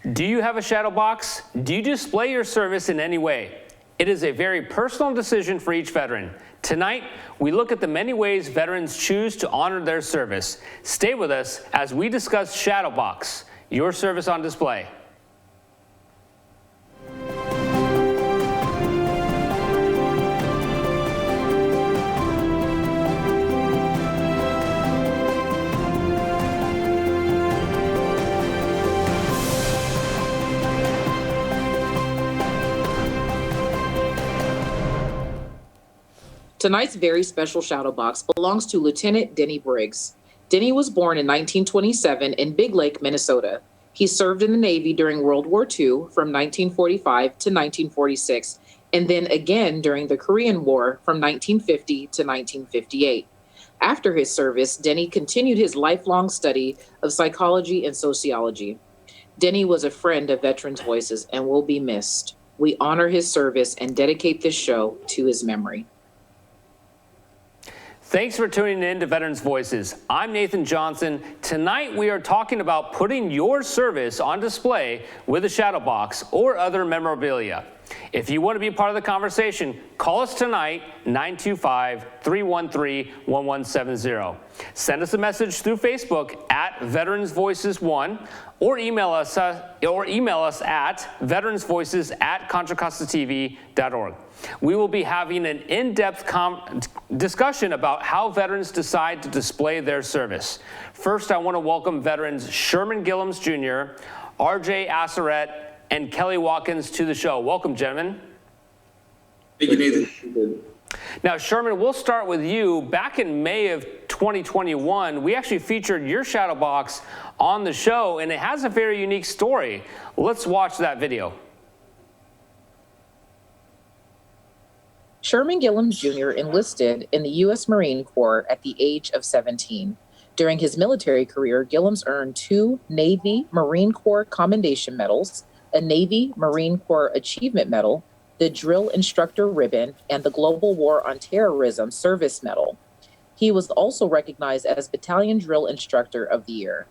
Do you have a shadow box? Do you display your service in any way? It is a very personal decision for each veteran. Tonight, we look at the many ways veterans choose to honor their service. Stay with us as we discuss Shadow Box, your service on display. Tonight's very special shadow box belongs to Lieutenant Denny Briggs. Denny was born in 1927 in Big Lake, Minnesota. He served in the Navy during World War II from 1945 to 1946, and then again during the Korean War from 1950 to 1958. After his service, Denny continued his lifelong study of psychology and sociology. Denny was a friend of Veterans Voices and will be missed. We honor his service and dedicate this show to his memory. Thanks for tuning in to Veterans Voices. I'm Nathan Johnson. Tonight we are talking about putting your service on display with a shadow box or other memorabilia. If you want to be a part of the conversation, call us tonight, 925-313-1170. Send us a message through Facebook at Veterans Voices 1 or email us at veteransvoices@ContraCostaTV.org. We will be having an in-depth discussion about how veterans decide to display their service. First, I want to welcome veterans Sherman Gillums Jr., RJ Asseret, and Kelly Watkins to the show. Welcome, gentlemen. Thank you, Nathan. Now, Sherman, we'll start with you. Back in May of 2021, we actually featured your shadow box on the show, and it has a very unique story. Let's watch that video. Sherman Gillums Jr. enlisted in the U.S. Marine Corps at the age of 17. During his military career, Gillums earned 2 Navy Marine Corps Commendation Medals, a Navy Marine Corps Achievement Medal, the Drill Instructor Ribbon, and the Global War on Terrorism Service Medal. He was also recognized as Battalion Drill Instructor of the Year.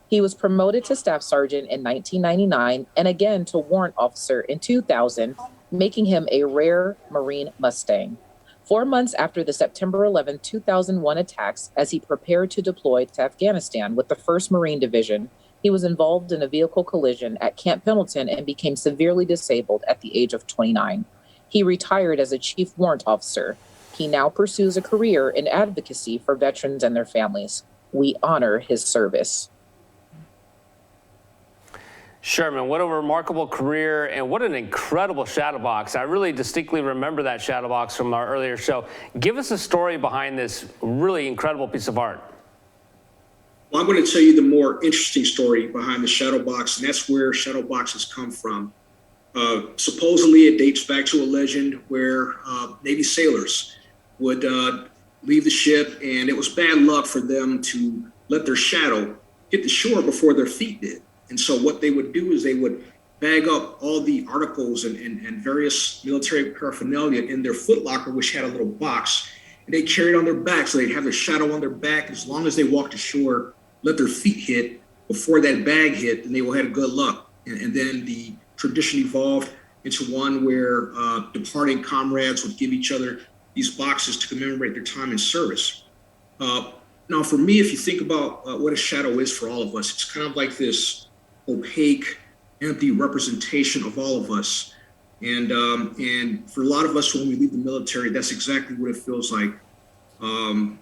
He was promoted to Staff Sergeant in 1999 and again to Warrant Officer in 2000, making him a rare Marine Mustang. 4 months after the September 11, 2001 attacks, as he prepared to deploy to Afghanistan with the 1st Marine Division, he was involved in a vehicle collision at Camp Pendleton and became severely disabled at the age of 29. He retired as a Chief Warrant Officer. He now pursues a career in advocacy for veterans and their families. We honor his service. Sherman, what a remarkable career and what an incredible shadow box. I really distinctly remember that shadow box from our earlier show. Give us a story behind this really incredible piece of art. Well, I'm going to tell you the more interesting story behind the shadow box, and that's where shadow boxes come from. Supposedly, it dates back to a legend where Navy sailors would leave the ship, and it was bad luck for them to let their shadow hit the shore before their feet did. And so what they would do is they would bag up all the articles and various military paraphernalia in their footlocker, which had a little box, and they carried it on their back. So they'd have their shadow on their back. As long as they walked ashore, let their feet hit before that bag hit, and they will have good luck. And then the tradition evolved into one where departing comrades would give each other these boxes to commemorate their time in service. Now, for me, if you think about what a shadow is for all of us, it's kind of like this opaque, empty representation of all of us. And for a lot of us, when we leave the military, that's exactly what it feels like,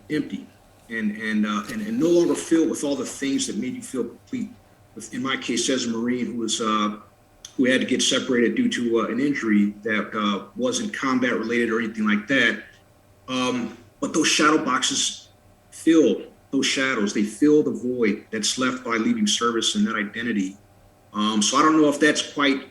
empty and no longer filled with all the things that made you feel complete. In my case, as a Marine who had to get separated due to an injury that wasn't combat related or anything like that. But those shadow boxes fill those shadows. They fill the void that's left by leaving service and that identity. So I don't know if that's quite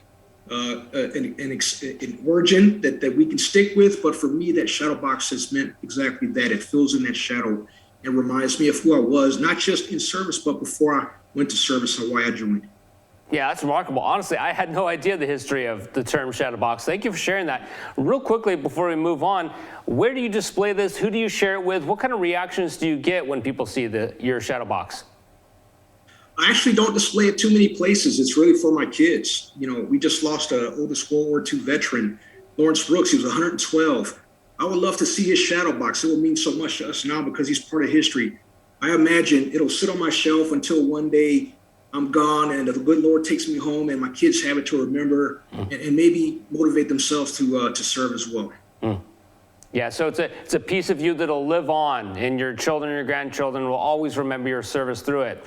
an origin that we can stick with, but for me, that shadow box has meant exactly that. It fills in that shadow and reminds me of who I was, not just in service, but before I went to service and why I joined. Yeah, that's remarkable. Honestly, I had no idea the history of the term shadow box. Thank you for sharing that. Real quickly, before we move on, where do you display this? Who do you share it with? What kind of reactions do you get when people see your shadow box? I actually don't display it too many places. It's really for my kids. You know, we just lost an oldest World War II veteran, Lawrence Brooks. He was 112. I would love to see his shadow box. It will mean so much to us now because he's part of history. I imagine it'll sit on my shelf until one day I'm gone and the good Lord takes me home and my kids have it to remember and maybe motivate themselves to serve as well. Yeah, so it's a piece of you that'll live on, and your children and your grandchildren will always remember your service through it.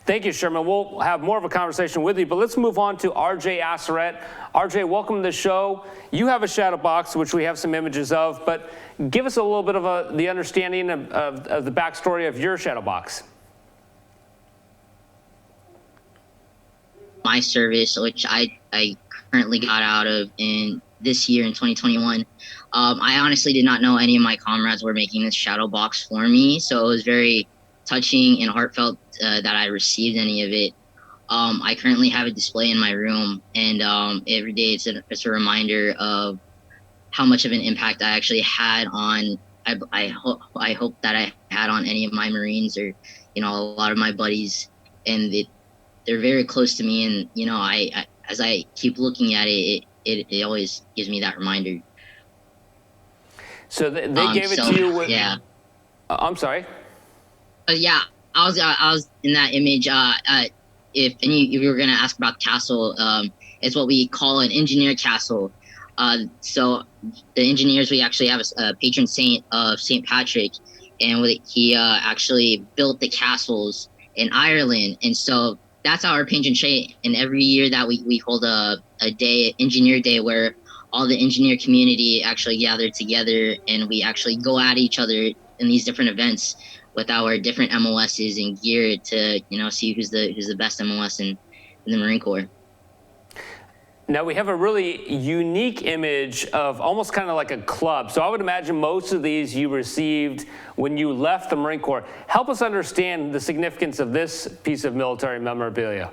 Thank you, Sherman. We'll have more of a conversation with you, but let's move on to RJ Asseret. RJ, welcome to the show. You have a shadow box, which we have some images of, but give us a little bit of the understanding of the backstory of your shadow box. My service, which I currently got out of in this year in 2021, I honestly did not know any of my comrades were making this shadow box for me, so it was very touching and heartfelt that I received any of it. I currently have a display in my room, and every day it's a reminder of how much of an impact I actually had on. I hope that I had on any of my Marines or, you know, a lot of my buddies, and they're very close to me. And you know, I as I keep looking at it, it always gives me that reminder. So they gave it to you with, yeah. I'm sorry. Yeah, I was in that image. If you were gonna ask about the castle, it's what we call an engineer castle. So the engineers, we actually have a patron saint of St. Patrick, and he actually built the castles in Ireland, and so that's our patron saint. And every year that we hold a day, engineer day, where all the engineer community actually gather together, and we actually go at each other in these different events with our different MOSs and gear to, you know, see who's the best MOS in the Marine Corps. Now we have a really unique image of almost kind of like a club. So I would imagine most of these you received when you left the Marine Corps. Help us understand the significance of this piece of military memorabilia.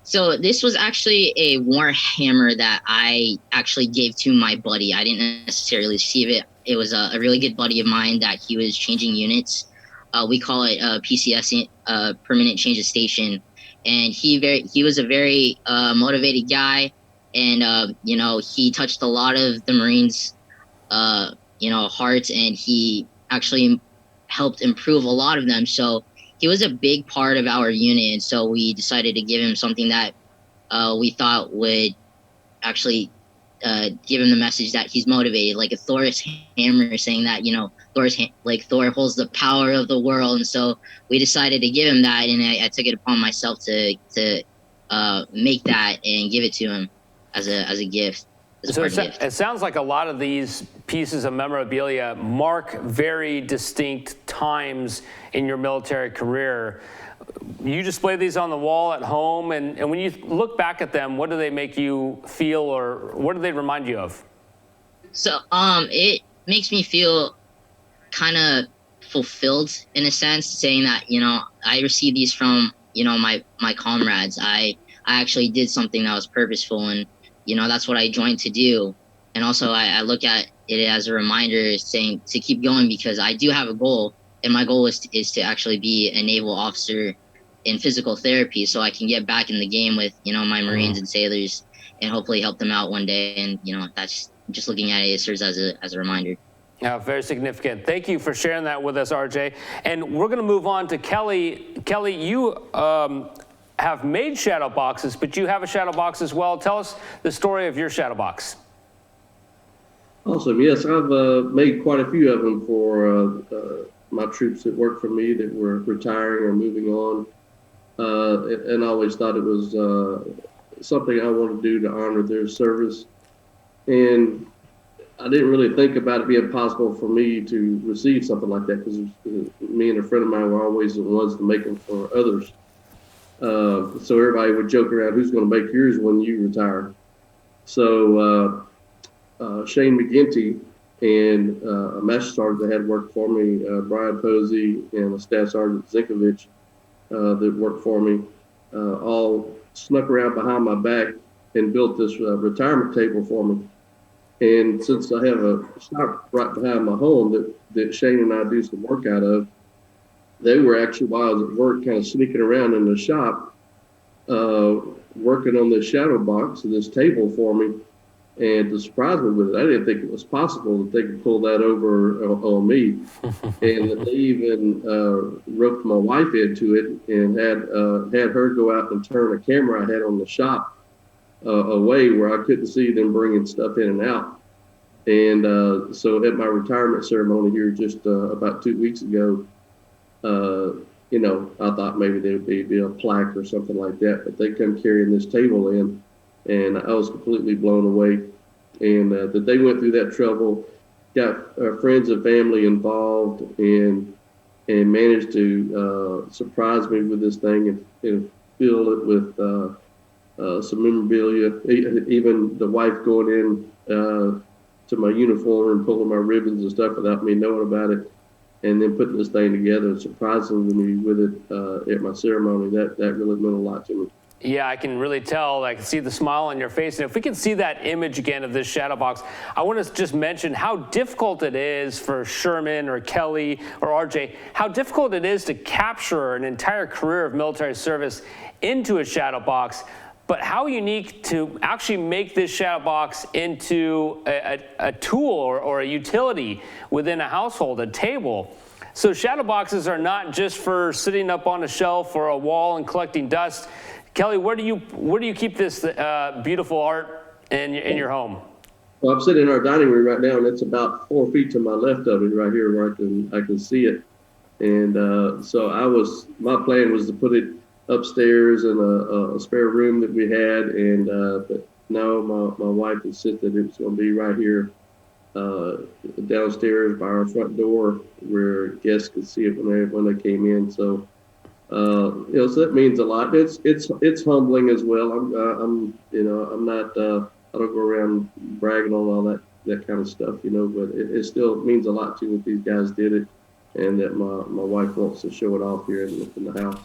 So this was actually a war hammer that I actually gave to my buddy. I didn't necessarily receive it. It was a really good buddy of mine that he was changing units. We call it PCS, permanent change of station. And he was a very motivated guy. And, you know, he touched a lot of the Marines, you know, hearts, and he actually helped improve a lot of them. So he was a big part of our unit. And so we decided to give him something that we thought would actually give him the message that he's motivated, like a Thor's hammer, saying that, you know, Thor holds the power of the world. And so we decided to give him that, and I took it upon myself to make that and give it to him as a gift. So it sounds like a lot of these pieces of memorabilia mark very distinct times in your military career. You display these on the wall at home, and when you look back at them, what do they make you feel, or what do they remind you of? So it makes me feel kind of fulfilled in a sense, saying that, you know, I received these from, you know, my comrades. I actually did something that was purposeful, and, you know, that's what I joined to do. And also I look at it as a reminder, saying to keep going, because I do have a goal, and my goal is to actually be a naval officer in physical therapy, so I can get back in the game with, you know, my Marines and sailors, and hopefully help them out one day. And, you know, that's just looking at it, it serves as a reminder. Yeah, very significant. Thank you for sharing that with us, RJ. And we're going to move on to Kelly. Kelly, you have made shadow boxes, but you have a shadow box as well. Tell us the story of your shadow box. Awesome. Yes, I've made quite a few of them for my troops that work for me that were retiring or moving on. And I always thought it was something I wanted to do to honor their service. And I didn't really think about it being possible for me to receive something like that, because me and a friend of mine were always the ones to make them for others. So everybody would joke around, who's going to make yours when you retire? So Shane McGinty and a master sergeant that had worked for me, Brian Posey, and a staff sergeant, Zinkovich, that worked for me, all snuck around behind my back and built this retirement table for me. And since I have a shop right behind my home that Shane and I do some work out of, they were actually, while I was at work, kind of sneaking around in the shop, working on this shadow box and this table for me. And to surprise me with it, I didn't think it was possible that they could pull that over on me. And they even roped my wife into it and had her go out and turn a camera I had on the shop away where I couldn't see them bringing stuff in and out. And so at my retirement ceremony here just about 2 weeks ago, I thought maybe there would be a plaque or something like that, but they come carrying this table in, and I was completely blown away. And that they went through that trouble, got friends and family involved, and managed to surprise me with this thing and fill it with some memorabilia. Even the wife going in to my uniform and pulling my ribbons and stuff without me knowing about it, and then putting this thing together and surprising me with it at my ceremony. That really meant a lot to me. Yeah, I can really tell. I can see the smile on your face. And if we can see that image again of this shadow box, I want to just mention how difficult it is for Sherman or Kelly or RJ, how difficult it is to capture an entire career of military service into a shadow box, but how unique to actually make this shadow box into a tool or a utility within a household, a table. So shadow boxes are not just for sitting up on a shelf or a wall and collecting dust. Kelly, where do you keep this beautiful art in your home? Well, I'm sitting in our dining room right now, and it's about 4 feet to my left of it, right here, where I can see it. And so my plan was to put it upstairs in a spare room that we had, and but no, my wife insisted it was going to be right here downstairs by our front door, where guests could see it when they came in. So. So that means a lot. It's humbling as well. I'm not. I don't go around bragging on all that kind of stuff, But it still means a lot to me that these guys did it, and that my wife wants to show it off here in the house.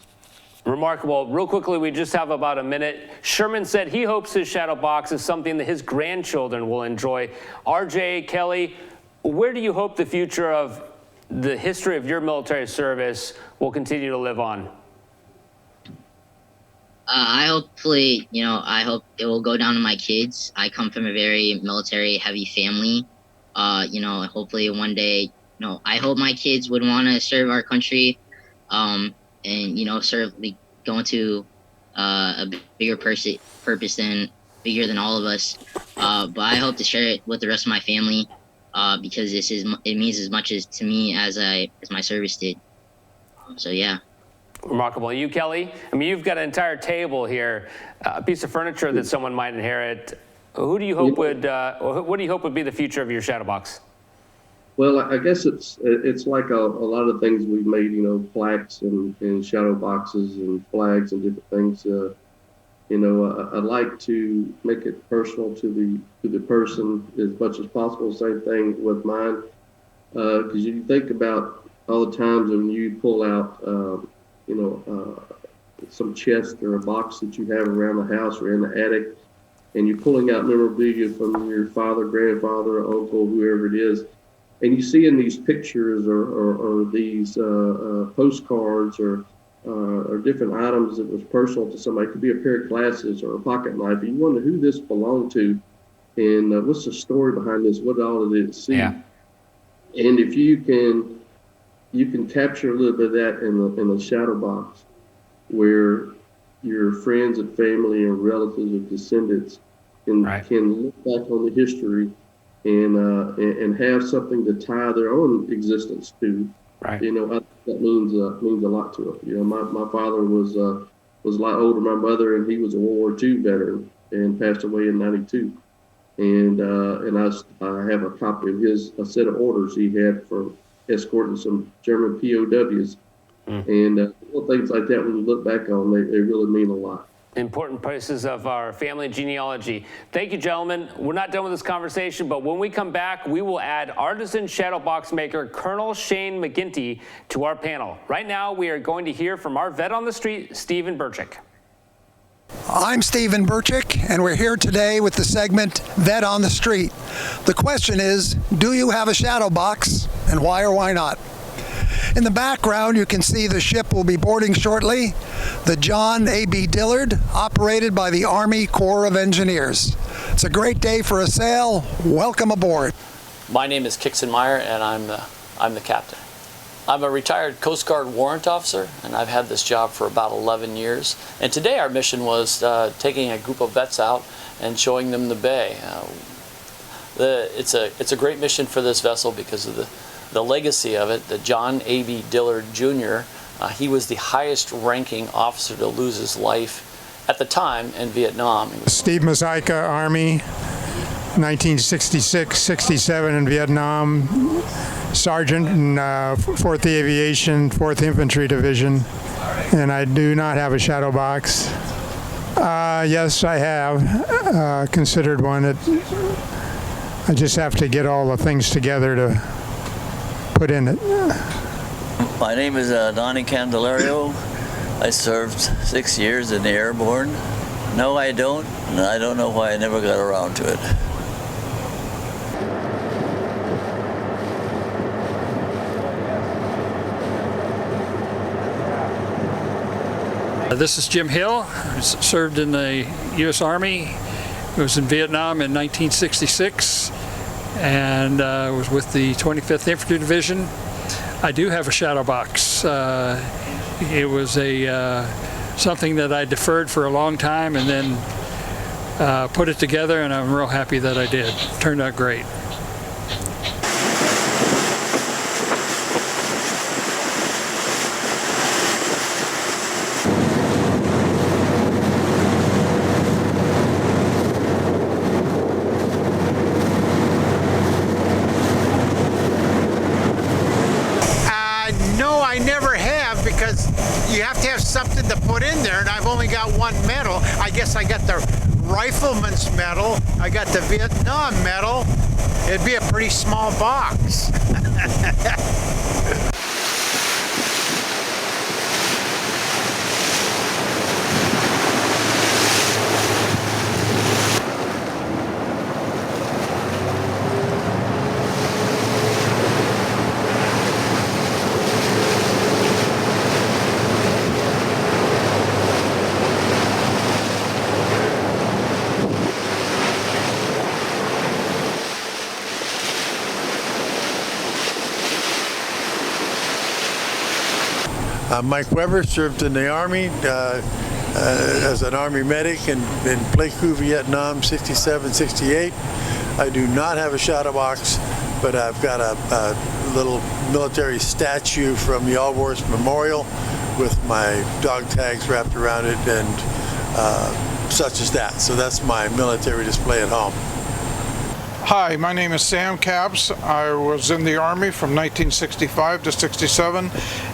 Remarkable. Real quickly, we just have about a minute. Sherman said he hopes his shadow box is something that his grandchildren will enjoy. RJ, Kelly, where do you hope the future of the history of your military service will continue to live on? I hope it will go down to my kids. I come from a very military heavy family. Hopefully one day, I hope my kids would want to serve our country, and go into a bigger purpose bigger than all of us. But I hope to share it with the rest of my family. Because it means as much to me as my service did. So yeah. Remarkable. You, Kelly? I mean, you've got an entire table here, a piece of furniture that someone might inherit. Who do you hope what do you hope would be the future of your shadow box? Well, I guess it's like a lot of things we've made, plaques and shadow boxes and flags and different things. I'd like to make it personal to the person as much as possible. Same thing with mine, because you think about all the times when you pull out, some chest or a box that you have around the house or in the attic, and you're pulling out memorabilia from your father, grandfather, uncle, whoever it is, and you see in these pictures or these postcards or different items that was personal to somebody. It could be a pair of glasses or a pocket knife. And you wonder who this belonged to, and what's the story behind this? What all did it see? Yeah. And if you can capture a little bit of that in the shadow box, where your friends and family and relatives and descendants can look back on the history and have something to tie their own existence to. Right. That means a lot to them. My father was a lot older than my mother, and he was a World War II veteran and passed away in '92. And I have a copy of a set of orders he had for escorting some German POWs. And little things like that, when you look back on, they really mean a lot. Important pieces of our family genealogy. Thank you, gentlemen. We're not done with this conversation, but when we come back, we will add artisan shadow box maker Colonel Shane McGinty to our panel. Right now, we are going to hear from our vet on the street, Stephen Burchick. I'm Stephen Burchick, and we're here today with the segment Vet on the Street. The question is, do you have a shadow box, and why or why not? In the background, you can see the ship will be boarding shortly, the John A.B. Dillard, operated by the Army Corps of Engineers. It's a great day for a sail. Welcome aboard. My name is Kixon Meyer, and I'm the captain. I'm a retired Coast Guard warrant officer, and I've had this job for about 11 years. And today our mission was taking a group of vets out and showing them the bay. It's a great mission for this vessel because of the legacy of it. The John A.B. Dillard Jr., he was the highest ranking officer to lose his life at the time in Vietnam. Steve Mazaika, Army, 1966-67 in Vietnam. Sergeant in 4th Aviation, 4th Infantry Division, and I do not have a shadow box. Yes, I have considered one. I just have to get all the things together to put in it. My name is Donnie Candelario. I served 6 years in the Airborne. No, I don't, and I don't know why I never got around to it. This is Jim Hill. I served in the U.S. Army. I was in Vietnam in 1966 and was with the 25th Infantry Division. I do have a shadow box. It was something that I deferred for a long time and then put it together, and I'm real happy that I did. It turned out great. I never have, because you have to have something to put in there, and I've only got one medal. I guess I got the Rifleman's medal, I got the Vietnam medal. It'd be a pretty small box. Mike Weber, served in the Army as an Army medic in Pleiku, Vietnam, 67, 68. I do not have a shadow box, but I've got a little military statue from the All Wars Memorial with my dog tags wrapped around it and such as that. So that's my military display at home. Hi, my name is Sam Capps. I was in the Army from 1965 to 67,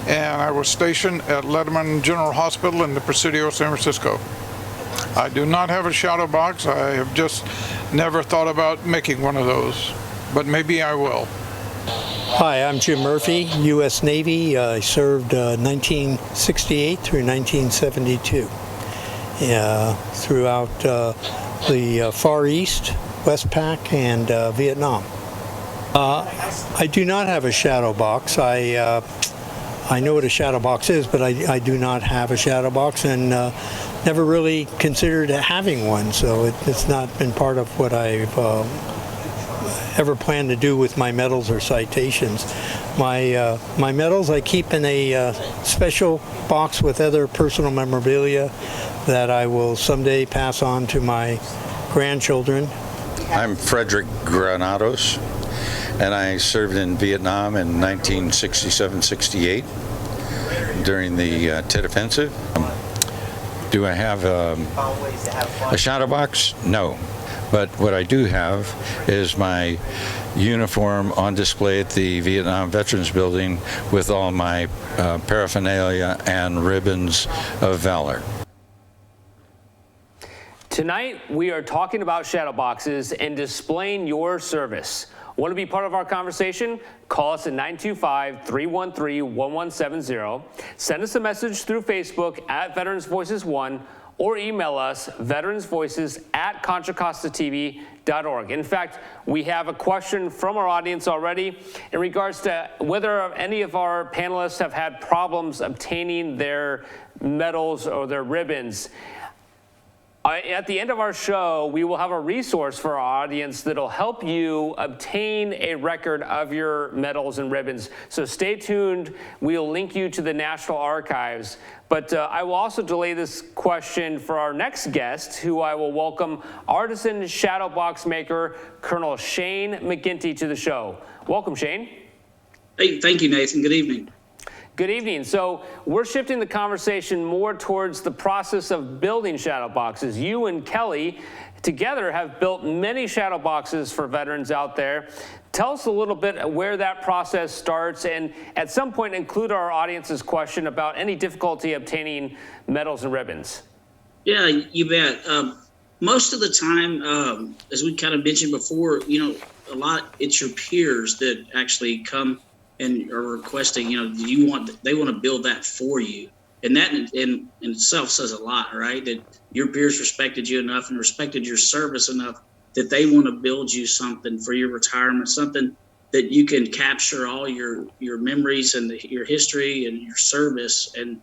and I was stationed at Letterman General Hospital in the Presidio, San Francisco. I do not have a shadow box. I have just never thought about making one of those, but maybe I will. Hi, I'm Jim Murphy, U.S. Navy. I served 1968 through 1972 throughout the Far East, Westpac, and Vietnam. I do not have a shadow box. I know what a shadow box is, but I do not have a shadow box, and never really considered having one, so it's not been part of what I've ever planned to do with my medals or citations. My medals I keep in a special box with other personal memorabilia that I will someday pass on to my grandchildren. I'm Frederick Granados, and I served in Vietnam in 1967-68 during the Tet Offensive. Do I have a shadow box? No. But what I do have is my uniform on display at the Vietnam Veterans Building with all my paraphernalia and ribbons of valor. Tonight, we are talking about shadow boxes and displaying your service. Want to be part of our conversation? Call us at 925-313-1170. Send us a message through Facebook at Veterans Voices 1, or email us, veteransvoices@ContraCostaTV.org. In fact, we have a question from our audience already in regards to whether any of our panelists have had problems obtaining their medals or their ribbons. At the end of our show, we will have a resource for our audience that'll help you obtain a record of your medals and ribbons. So stay tuned. We'll link you to the National Archives. But I will also delay this question for our next guest, who I will welcome, artisan shadow box maker Colonel Shane McGinty, to the show. Welcome, Shane. Hey, thank you, Nathan. Good evening. Good evening. So we're shifting the conversation more towards the process of building shadow boxes. You and Kelly together have built many shadow boxes for veterans out there. Tell us a little bit where that process starts, and at some point include our audience's question about any difficulty obtaining medals and ribbons. Yeah, you bet. Most of the time, as we kind of mentioned before, a lot, it's your peers that actually come and are requesting, they want to build that for you. And that in itself says a lot, right? That your peers respected you enough and respected your service enough that they want to build you something for your retirement, something that you can capture all your memories and your history and your service and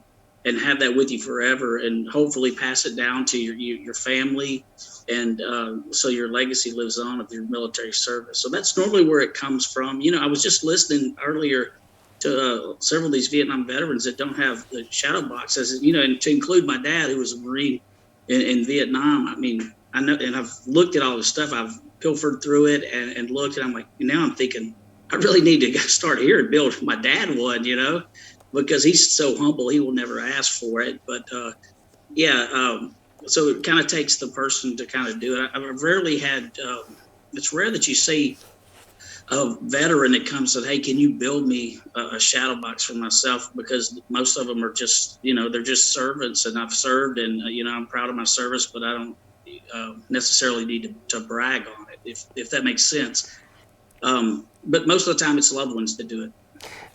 have that with you forever, and hopefully pass it down to your family. And so your legacy lives on of your military service. So that's normally where it comes from. I was just listening earlier to several of these Vietnam veterans that don't have the shadow boxes, and to include my dad, who was a Marine in Vietnam. I mean, I know, and I've looked at all this stuff. I've pilfered through it and looked, and I'm like, now I'm thinking, I really need to start here and build my dad one, because he's so humble, he will never ask for it. But so it kind of takes the person to kind of do it. I've rarely had, it's rare that you see a veteran that comes and said, hey, can you build me a shadow box for myself? Because most of them are just, they're just servants, and I've served, and, I'm proud of my service, but I don't necessarily need to brag on it, if that makes sense. But most of the time it's loved ones that do it.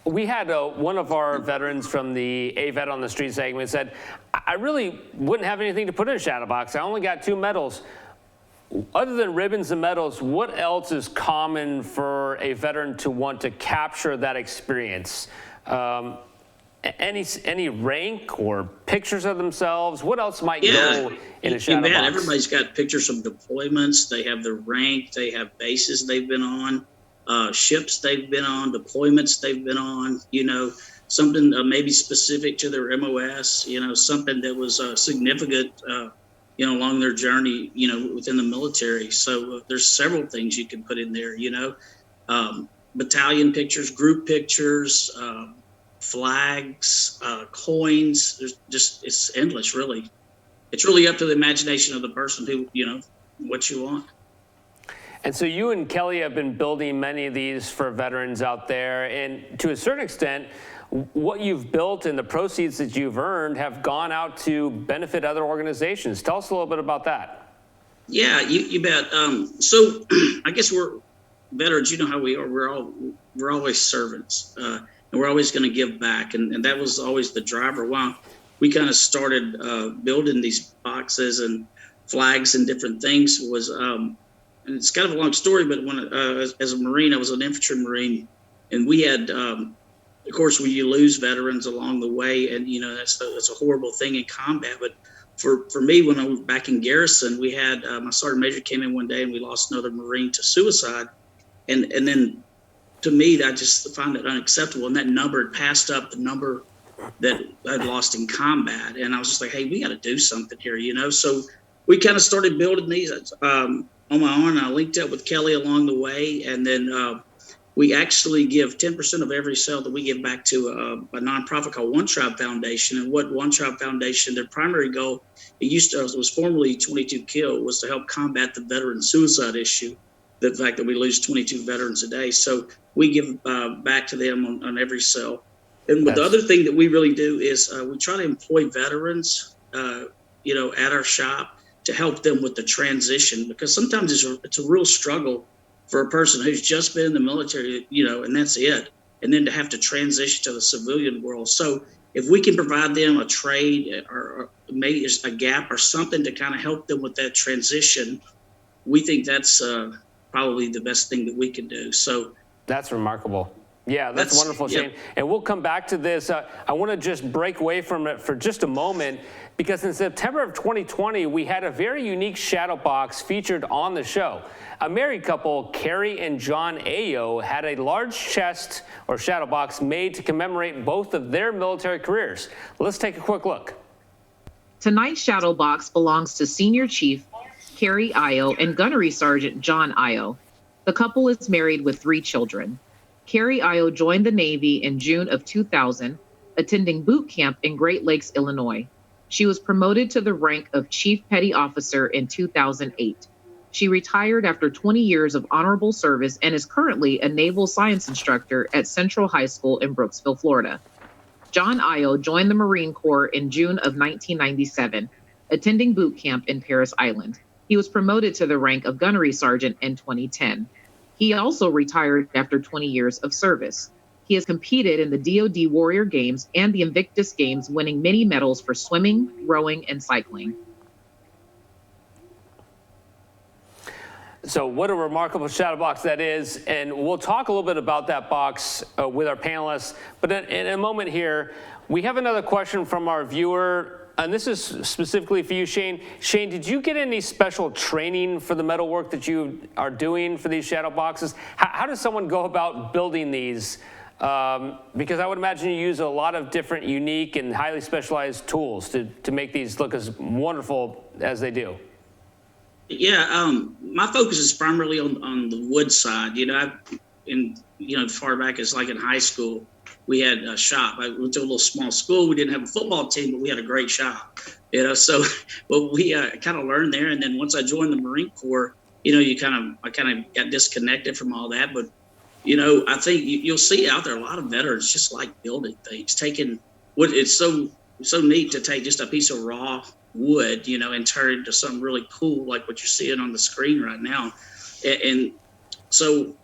We had one of our veterans from the A Vet on the Street segment said, I really wouldn't have anything to put in a shadow box. I only got 2 medals. Other than ribbons and medals, what else is common for a veteran to want to capture that experience? Any rank or pictures of themselves? What else might go in a shadow box? Everybody's got pictures of deployments. They have their rank. They have bases they've been on. Ships they've been on, deployments they've been on, something maybe specific to their MOS, something that was significant, along their journey, within the military. So there's several things you can put in there, battalion pictures, group pictures, flags, coins. It's endless, really. It's really up to the imagination of the person who, what you want. And so you and Kelly have been building many of these for veterans out there, and to a certain extent, what you've built and the proceeds that you've earned have gone out to benefit other organizations. Tell us a little bit about that. Yeah, you bet. So I guess we're veterans, how we are. We're always servants, and we're always going to give back, and that was always the driver. While we kind of started building these boxes and flags and different things was. And it's kind of a long story, but when as a Marine, I was an infantry Marine, and we had, of course, when you lose veterans along the way, and that's a horrible thing in combat. But for me, when I was back in garrison, we had my sergeant major came in one day, and we lost another Marine to suicide, and then to me, I just found it unacceptable, and that number had passed up the number that I'd lost in combat, and I was just like, hey, we got to do something here, So we kind of started building these. On my own, I linked up with Kelly along the way, and then we actually give 10% of every sale that we give back to a nonprofit called One Tribe Foundation. And what One Tribe Foundation, their primary goal, was formerly 22 Kill, was to help combat the veteran suicide issue, the fact that we lose 22 veterans a day. So we give back to them on every sale. And the other thing that we really do is we try to employ veterans, at our shop, to help them with the transition, because sometimes it's a real struggle for a person who's just been in the military, and that's it. And then to have to transition to the civilian world. So if we can provide them a trade or maybe a gap or something to kind of help them with that transition, we think that's probably the best thing that we can do. So that's remarkable. Yeah, that's wonderful, Shane. Yep. And we'll come back to this. I want to just break away from it for just a moment, because in September of 2020, we had a very unique shadow box featured on the show. A married couple, Carrie and John Ayo, had a large chest or shadow box made to commemorate both of their military careers. Let's take a quick look. Tonight's shadow box belongs to Senior Chief Carrie Ayo and Gunnery Sergeant John Ayo. The couple is married with 3 children. Carrie Ayo joined the Navy in June of 2000, attending boot camp in Great Lakes, Illinois. She was promoted to the rank of Chief Petty Officer in 2008. She retired after 20 years of honorable service and is currently a naval science instructor at Central High School in Brooksville, Florida. John Ayo joined the Marine Corps in June of 1997, attending boot camp in Paris Island. He was promoted to the rank of Gunnery Sergeant in 2010. He also retired after 20 years of service. He has competed in the DoD Warrior Games and the Invictus Games, winning many medals for swimming, rowing, and cycling. So what a remarkable shadow box that is, and we'll talk a little bit about that box with our panelists. But in a moment here, we have another question from our viewer, and this is specifically for you, Shane. Shane, did you get any special training for the metal work that you are doing for these shadow boxes? How does someone go about building these? Because I would imagine you use a lot of different unique and highly specialized tools to make these look as wonderful as they do. Yeah, my focus is primarily on the wood side. Far back as like in high school, we had a shop. I went to a little small school. We didn't have a football team, but we had a great shop. So we kind of learned there. And then once I joined the Marine Corps, I kind of got disconnected from all that. But I think you'll see out there a lot of veterans just like building things, taking what it's so neat to take just a piece of raw wood, and turn it into something really cool, like what you're seeing on the screen right now. And so,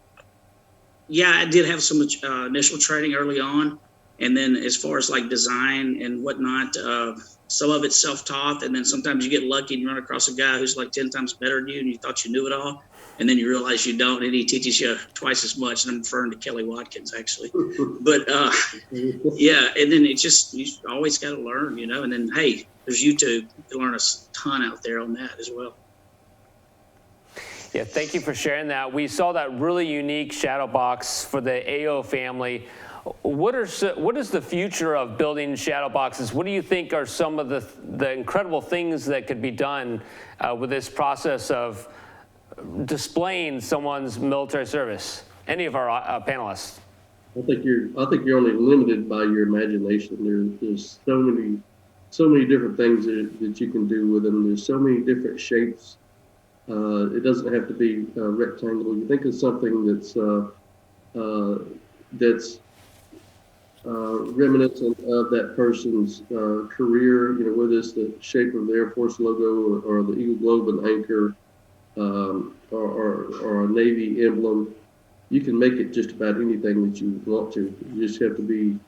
yeah, I did have some initial training early on. And then as far as like design and whatnot, some of it's self-taught. And then sometimes you get lucky and run across a guy who's like 10 times better than you and you thought you knew it all. And then you realize you don't, and he teaches you twice as much. And I'm referring to Kelly Watkins, actually. But yeah, and then you always got to learn, and then, hey, there's YouTube. You can learn a ton out there on that as well. Yeah, thank you for sharing that. We saw that really unique shadow box for the Ayo family. What is the future of building shadow boxes? What do you think are some of the incredible things that could be done with this process of displaying someone's military service? Any of our panelists? I think you're only limited by your imagination. There's so many different things that you can do with them. There's so many different shapes. It doesn't have to be rectangle. You think of something that's reminiscent of that person's career, whether it's the shape of the Air Force logo or the Eagle Globe and anchor, or a Navy emblem. You can make it just about anything that you want to. You just have to be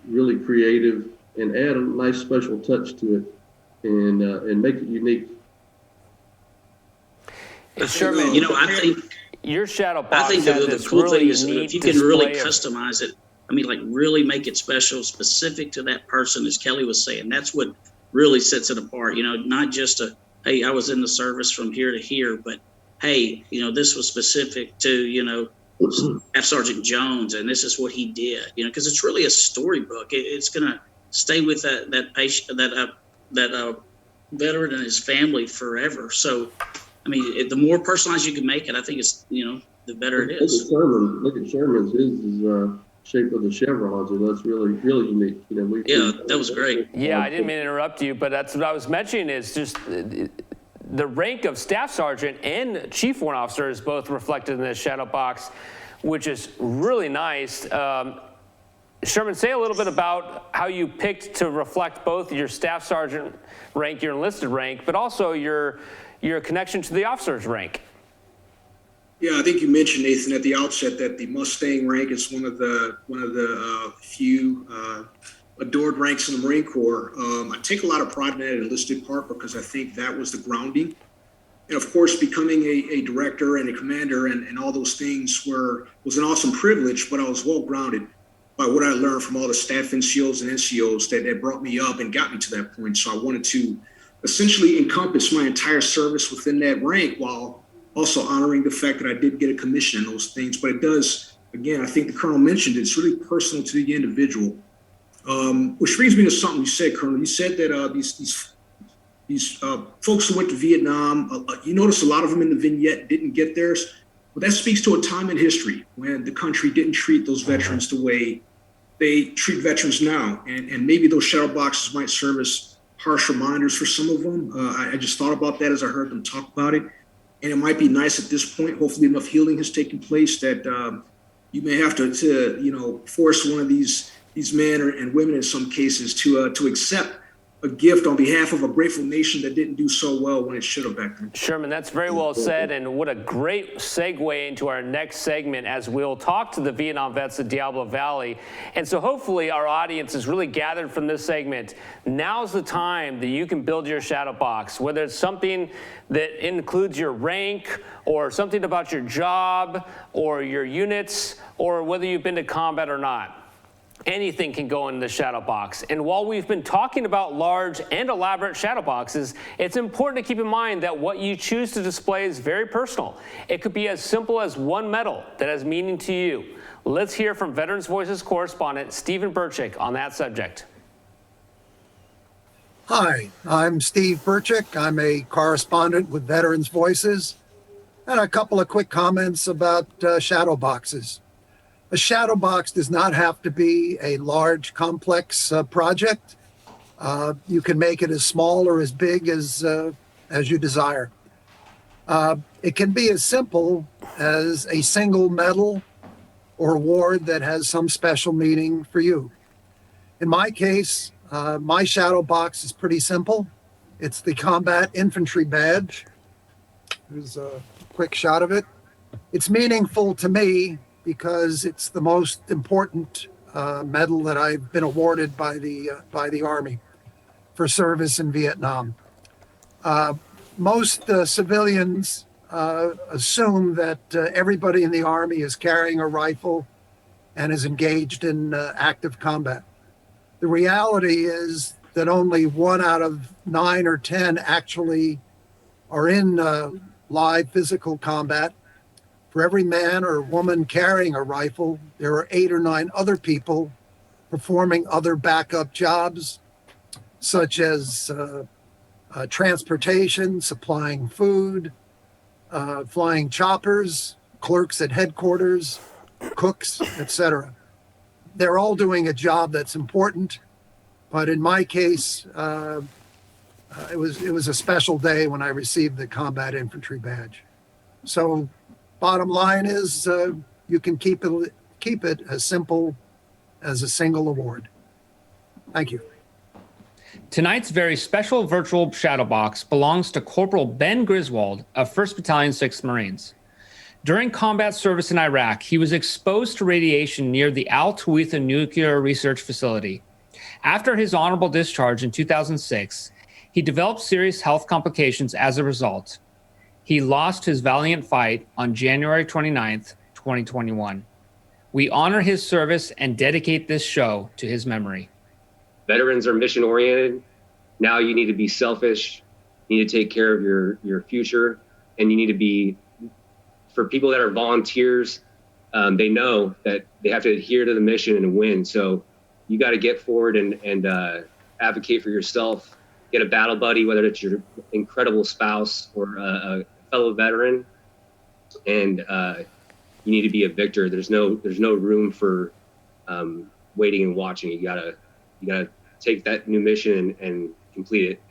really creative and add a nice special touch to it, and make it unique. Sherman, I think your shadow box. I think the cool thing is if you can really customize it. Like really make it specific to that person, as Kelly was saying. That's what really sets it apart. Not just hey, I was in the service from here to here, but hey, this was specific to Staff Sergeant Jones, and this is what he did. Because it's really a storybook. It's gonna stay with that patient, that veteran and his family forever. So, the more personalized you can make it, I think it's the better it is. Look at Sherman's. His is shape of the chevrons, and that's really unique. That was great. Yeah, I didn't mean to interrupt you, but that's what I was mentioning is just the rank of Staff Sergeant and Chief Warrant Officer is both reflected in this shadow box, which is really nice. Sherman, say a little bit about how you picked to reflect both your Staff Sergeant rank, your enlisted rank, but also your connection to the officer's rank. Yeah, I think you mentioned, Nathan, at the outset that the Mustang rank is one of the few adored ranks in the Marine Corps. I take a lot of pride in that enlisted part because I think that was the grounding. And of course, becoming a director and a commander and all those things was an awesome privilege, but I was well grounded by what I learned from all the staff NCOs and NCOs that brought me up and got me to that point. So I wanted to essentially encompass my entire service within that rank while also honoring the fact that I did get a commission and those things. But it does, again, I think the Colonel mentioned it's really personal to the individual. Which brings me to something you said, Colonel. You said that these folks who went to Vietnam, you notice a lot of them in the vignette didn't get theirs. Well, that speaks to a time in history when the country didn't treat those veterans the way they treat veterans now. And maybe those shadow boxes might serve as harsh reminders for some of them. I just thought about that as I heard them talk about it. And it might be nice at this point, hopefully enough healing has taken place that you may have to force one of these men and women in some cases to accept a gift on behalf of a grateful nation that didn't do so well when it should have back then. Sherman, that's very well said, and what a great segue into our next segment as we'll talk to the Vietnam vets of Diablo Valley. And so hopefully our audience is really gathered from this segment. Now's the time that you can build your shadow box, whether it's something that includes your rank or something about your job or your units or whether you've been to combat or not. Anything can go in the shadow box. And while we've been talking about large and elaborate shadow boxes, it's important to keep in mind that what you choose to display is very personal. It could be as simple as one medal that has meaning to you. Let's hear from Veterans Voices correspondent Stephen Burchick on that subject. Hi, I'm Steve Burchick. I'm a correspondent with Veterans Voices. And a couple of quick comments about shadow boxes. A shadow box does not have to be a large, complex project. You can make it as small or as big as you desire. It can be as simple as a single medal or award that has some special meaning for you. In my case, my shadow box is pretty simple. It's the Combat Infantry badge. Here's a quick shot of it. It's meaningful to me because it's the most important medal that I've been awarded by the Army for service in Vietnam. Most civilians assume that everybody in the Army is carrying a rifle and is engaged in active combat. The reality is that only 1 out of 9 or 10 actually are in live physical combat. For every man or woman carrying a rifle, there are 8 or 9 other people performing other backup jobs, such as transportation, supplying food, flying choppers, clerks at headquarters, cooks, etc. They're all doing a job that's important, but in my case, it was a special day when I received the Combat Infantry badge. So, bottom line is you can keep it as simple as a single award. Thank you. Tonight's very special virtual shadow box belongs to Corporal Ben Griswold of 1st Battalion 6th Marines. During combat service in Iraq, he was exposed to radiation near the Al Tawitha Nuclear Research Facility. After his honorable discharge in 2006, he developed serious health complications as a result. He lost his valiant fight on January 29th, 2021. We honor his service and dedicate this show to his memory. Veterans are mission oriented. Now you need to be selfish. You need to take care of your future, and you need to be, for people that are volunteers, they know that they have to adhere to the mission and win. So you got to get forward and advocate for yourself. Get a battle buddy, whether it's your incredible spouse or a fellow veteran, and you need to be a victor. There's no room for waiting and watching. You gotta take that new mission and complete it.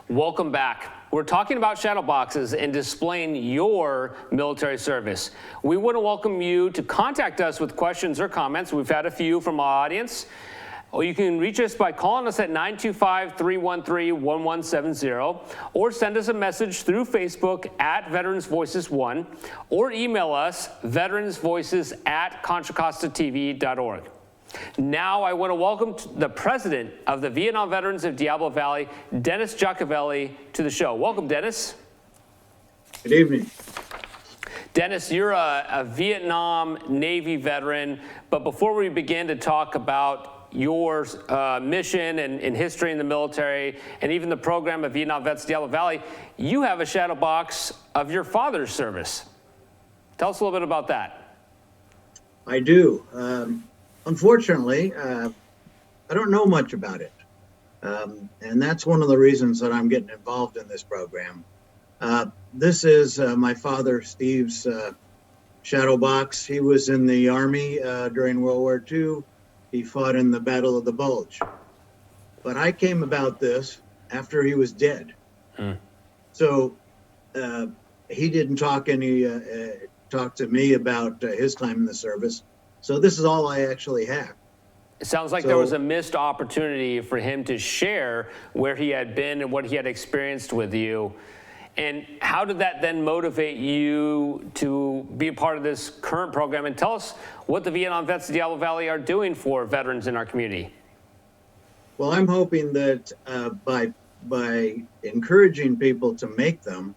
Welcome back. We're talking about shadow boxes and displaying your military service. We want to welcome you to contact us with questions or comments. We've had a few from our audience. Well, you can reach us by calling us at 925-313-1170 or send us a message through Facebook at Veterans Voices 1 or email us veteransvoices@ContraCostaTV.org. Now I want to welcome the president of the Vietnam Veterans of Diablo Valley, Dennis Giacovelli, to the show. Welcome, Dennis. Good evening. Dennis, you're a Vietnam Navy veteran, but before we begin to talk about your mission and history in the military and even the program of Vietnam Vets Diablo Valley, you have a shadow box of your father's service. Tell us a little bit about that. I do. Unfortunately, I don't know much about it. And that's one of the reasons that I'm getting involved in this program. This is my father, Steve's shadow box. He was in the Army during World War II. He fought in the Battle of the Bulge. But I came about this after he was dead. So he didn't talk to me about his time in the service. So this is all I actually have. It sounds like there was a missed opportunity for him to share where he had been and what he had experienced with you. And how did that then motivate you to be a part of this current program? And tell us what the Vietnam Vets of Diablo Valley are doing for veterans in our community. Well, I'm hoping that by encouraging people to make them,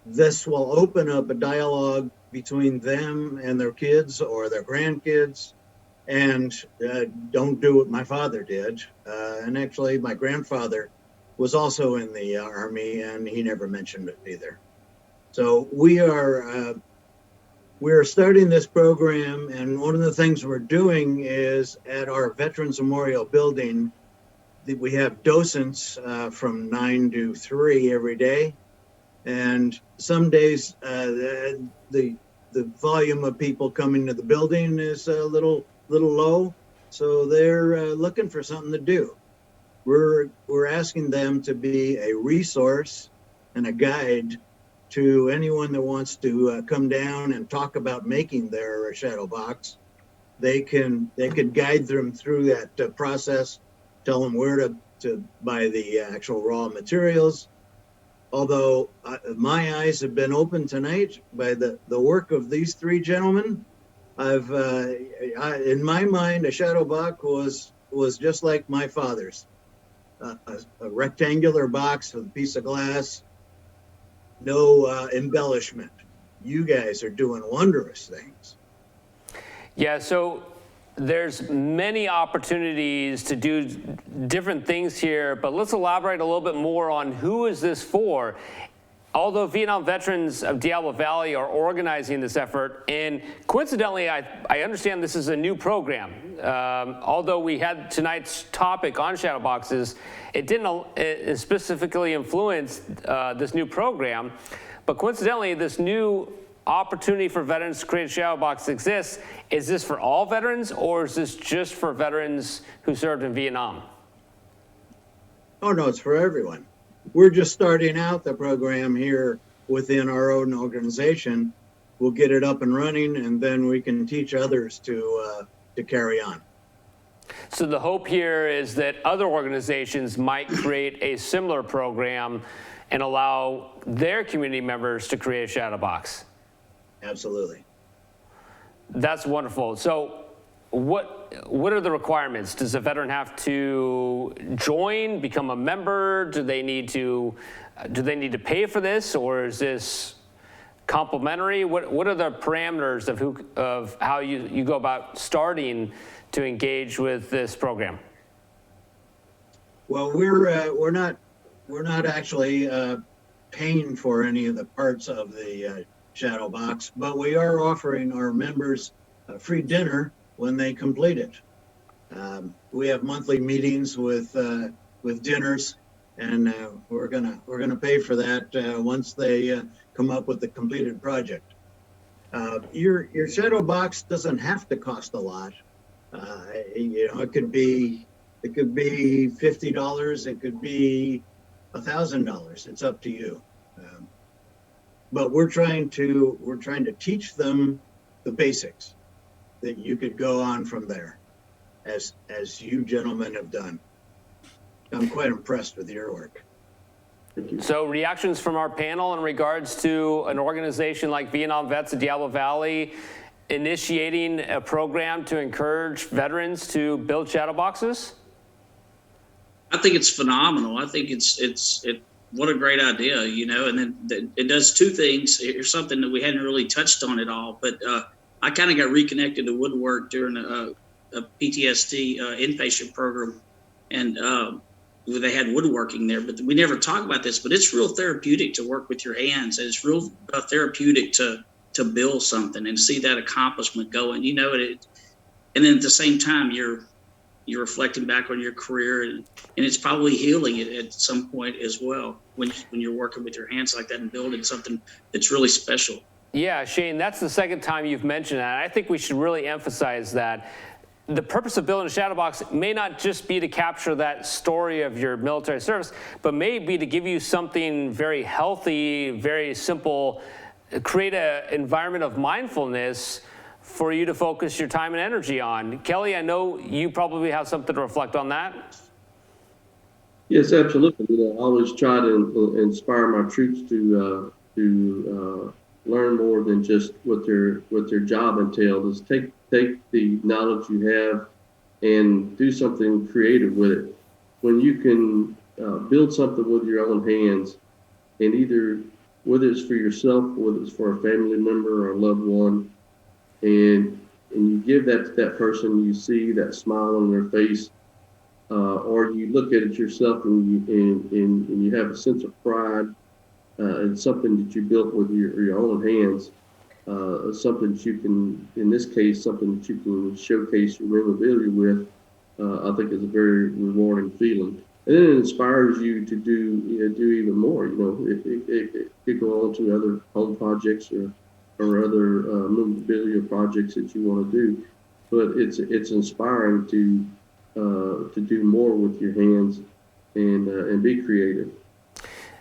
this will open up a dialogue between them and their kids or their grandkids, and don't do what my father did. And actually, my grandfather was also in the Army, and he never mentioned it either. So we are starting this program, and one of the things we're doing is at our Veterans Memorial Building, we have docents from 9 to 3 every day, and some days the volume of people coming to the building is a little low, so they're looking for something to do. We're asking them to be a resource and a guide to anyone that wants to come down and talk about making their shadow box. They could guide them through that process, tell them where to buy the actual raw materials. Although my eyes have been opened tonight by the work of these 3 gentlemen, in my mind, a shadow box was just like my father's. A rectangular box with a piece of glass, no embellishment. You guys are doing wondrous things. Yeah, so there's many opportunities to do different things here, but let's elaborate a little bit more on who is this for. Although Vietnam Veterans of Diablo Valley are organizing this effort, and coincidentally, I understand this is a new program. Although we had tonight's topic on shadow boxes, it didn't specifically influence this new program, but coincidentally, this new opportunity for veterans to create a shadow box exists. Is this for all veterans, or is this just for veterans who served in Vietnam? Oh no, it's for everyone. We're just starting out the program here within our own organization. We'll get it up and running, and then we can teach others to carry on. So the hope here is that other organizations might create a similar program and allow their community members to create a shadow box. Absolutely. That's wonderful. So what are the requirements? Does a veteran have to join, become a member? Do they need to pay for this, or is this complimentary? What are the parameters of how you go about starting to engage with this program? Well, we're not actually paying for any of the parts of the shadow box, but we are offering our members a free dinner when they complete it. We have monthly meetings with dinners, and we're gonna pay for that once they come up with the completed project. Your shadow box doesn't have to cost a lot. It could be $50, it could be $1,000. It's up to you. But we're trying to teach them the basics, that you could go on from there. as you gentlemen have done. I'm quite impressed with your work. So reactions from our panel in regards to an organization like Vietnam Vets of Diablo Valley initiating a program to encourage veterans to build shadow boxes? I think it's phenomenal. I think it's what a great idea, you know, and then it does two things. Here's something that we hadn't really touched on at all, but I kind of got reconnected to woodwork during a PTSD inpatient program, and they had woodworking there, but we never talk about this, but it's real therapeutic to work with your hands. And it's real therapeutic to build something and see that accomplishment going, you know, and then at the same time, you're reflecting back on your career, and it's probably healing it at some point as well when you're working with your hands like that and building something that's really special. Yeah, Shane, that's the second time you've mentioned that. I think we should really emphasize that. The purpose of building a shadow box may not just be to capture that story of your military service, but may be to give you something very healthy, very simple, create an environment of mindfulness for you to focus your time and energy on. Kelly, I know you probably have something to reflect on that. Yes, absolutely. You know, I always try to inspire my troops to learn more than just what their job entailed. Is take the knowledge you have and do something creative with it. When you can build something with your own hands, and either whether it's for yourself, whether it's for a family member or a loved one, and you give that to that person, you see that smile on their face, or you look at it yourself and you have a sense of pride. It's something that you built with your own hands. Something that you can, in this case, something that you can showcase your memorabilia with, I think is a very rewarding feeling. And then it inspires you to do even more. You know, it could go on to other home projects or other memorabilia projects that you want to do. But it's inspiring to do more with your hands and be creative.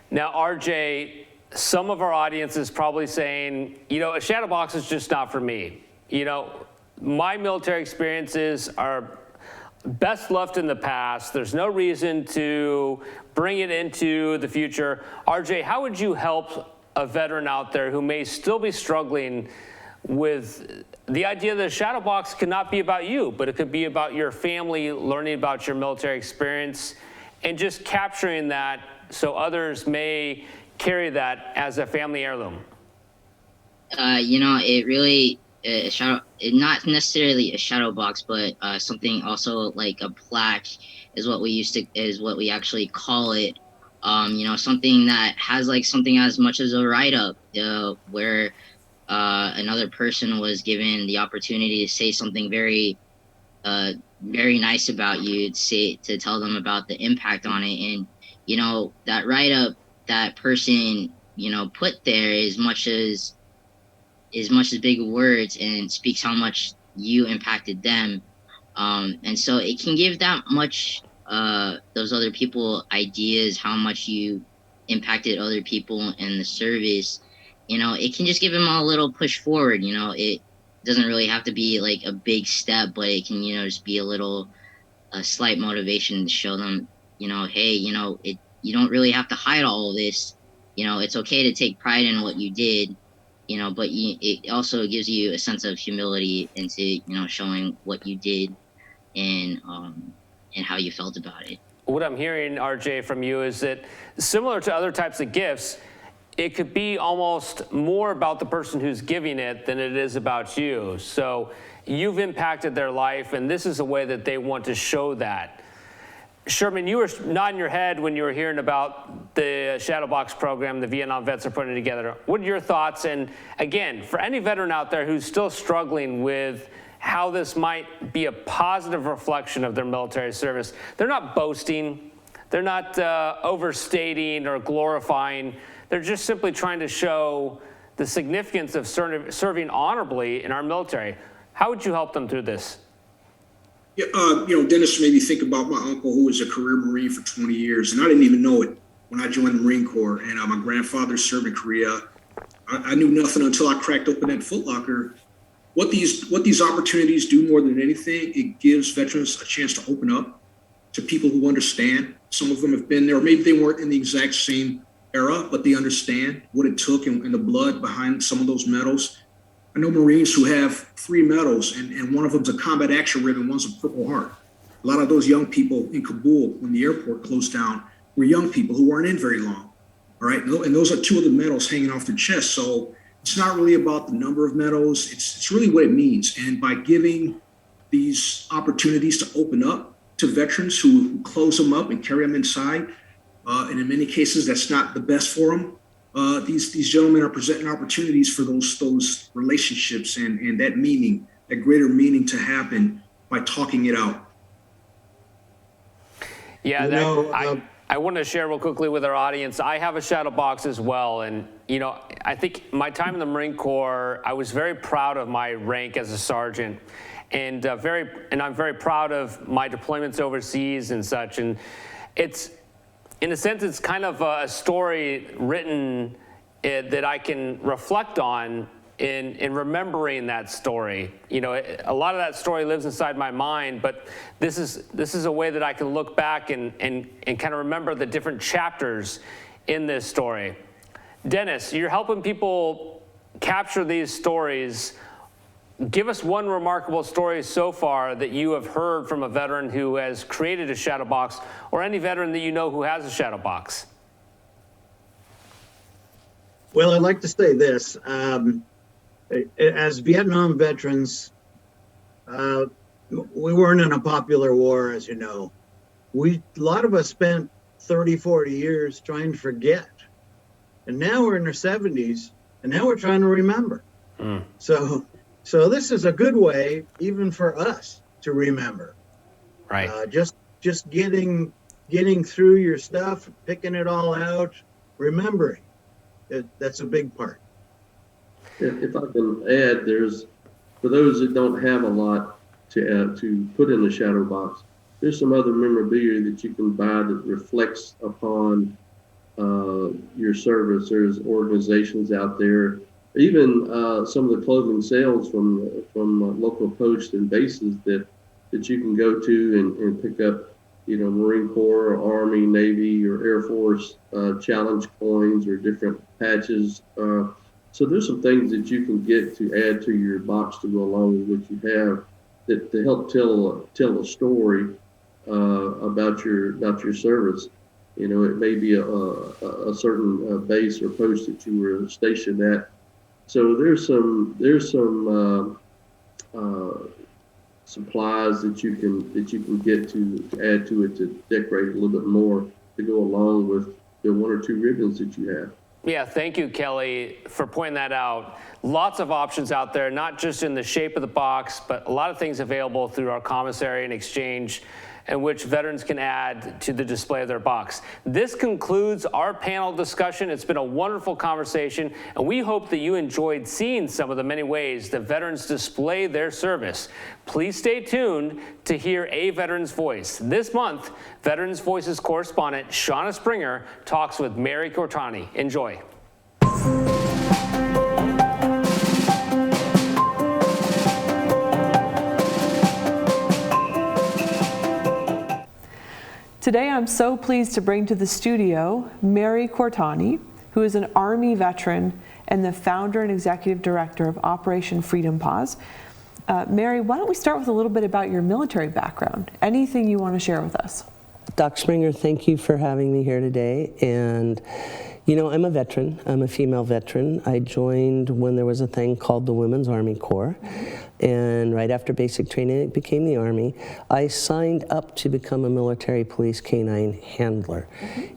Now, RJ, some of our audience is probably saying, you know, a shadow box is just not for me. You know, my military experiences are best left in the past. There's no reason to bring it into the future. RJ, how would you help a veteran out there who may still be struggling with the idea that a shadow box cannot be about you, but it could be about your family, learning about your military experience, and just capturing that so others may carry that as a family heirloom? You know, it really not necessarily a shadow box, but something also like a plaque is what we actually call it. You know, something that has like something as much as a write-up, where another person was given the opportunity to say something very nice about you, to tell them about the impact on it. And you know, that write-up that person, you know, put there is much as big words and speaks how much you impacted them. And so it can give that much those other people ideas how much you impacted other people in the service. You know, it can just give them a little push forward. You know, it doesn't really have to be like a big step, but it can, you know, just be a slight motivation to show them, you know, hey, you know, you don't really have to hide all of this. You know, it's okay to take pride in what you did, you know, but it also gives you a sense of humility into, you know, showing what you did and how you felt about it. What I'm hearing, RJ, from you is that similar to other types of gifts, it could be almost more about the person who's giving it than it is about you. So you've impacted their life, and this is a way that they want to show that. Sherman, you were nodding your head when you were hearing about the Shadow Box program the Vietnam vets are putting together. What are your thoughts? And again, for any veteran out there who's still struggling with how this might be a positive reflection of their military service, they're not boasting, they're not overstating or glorifying. They're just simply trying to show the significance of serving honorably in our military. How would you help them through this? Yeah, you know, Dennis made me think about my uncle who was a career Marine for 20 years, and I didn't even know it when I joined the Marine Corps. And my grandfather served in Korea. I knew nothing until I cracked open that Foot Locker what these opportunities do more than anything, it gives veterans a chance to open up to people who understand. Some of them have been there, or maybe they weren't in the exact same era, but they understand what it took and the blood behind some of those medals. I know Marines who have 3 medals, and one of them's a combat action ribbon, one's a Purple Heart. A lot of those young people in Kabul, when the airport closed down, were young people who weren't in very long. All right, and those are 2 of the medals hanging off their chest. So it's not really about the number of medals. It's really what it means. And by giving these opportunities to open up to veterans who close them up and carry them inside, and in many cases, that's not the best for them. These gentlemen are presenting opportunities for those relationships and that meaning, that greater meaning to happen by talking it out. Yeah, I want to share real quickly with our audience. I have a shadow box as well, and I think my time in the Marine Corps, I was very proud of my rank as a sergeant, and I'm very proud of my deployments overseas and such. And it's, in a sense, it's kind of a story written that I can reflect on in remembering that story. A lot of that story lives inside my mind, but this is a way that I can look back and kind of remember the different chapters in this story. Dennis, you're helping people capture these stories. Give us one remarkable story so far that you have heard from a veteran who has created a shadow box, or any veteran that you know who has a shadow box. Well, I'd like to say this. As Vietnam veterans, we weren't in a popular war, as you know. A lot of us spent 30, 40 years trying to forget. And now we're in our 70s, and now we're trying to remember. So this is a good way, even for us, to remember. Right. Just getting through your stuff, picking it all out, remembering. That's a big part. If I can add, for those that don't have a lot to put in the shadow box, there's some other memorabilia that you can buy that reflects upon your service. There's organizations out there, even some of the clothing sales from local posts and bases that you can go to and pick up, Marine Corps, or Army, Navy, or Air Force challenge coins or different patches. So there's some things that you can get to add to your box to go along with what you have that to help tell a story about your service. It may be a certain base or post that you were stationed at. So there's some supplies that you can get to add to it to decorate a little bit more to go along with the 1 or 2 ribbons that you have. Yeah, thank you, Kelly, for pointing that out. Lots of options out there, not just in the shape of the box, but a lot of things available through our commissary and exchange, in which veterans can add to the display of their box. This concludes our panel discussion. It's been a wonderful conversation, and we hope that you enjoyed seeing some of the many ways that veterans display their service. Please stay tuned to hear a veteran's voice. This month, Veterans Voices correspondent Shauna Springer talks with Mary Cortani. Enjoy. Today, I'm so pleased to bring to the studio Mary Cortani, who is an Army veteran and the founder and executive director of Operation Freedom Paws. Mary, why don't we start with a little bit about your military background? Anything you want to share with us? Dr. Springer, thank you for having me here today. And, I'm a veteran. I'm a female veteran. I joined when there was a thing called the Women's Army Corps. And right after basic training, it became the Army. I signed up to become a military police canine handler.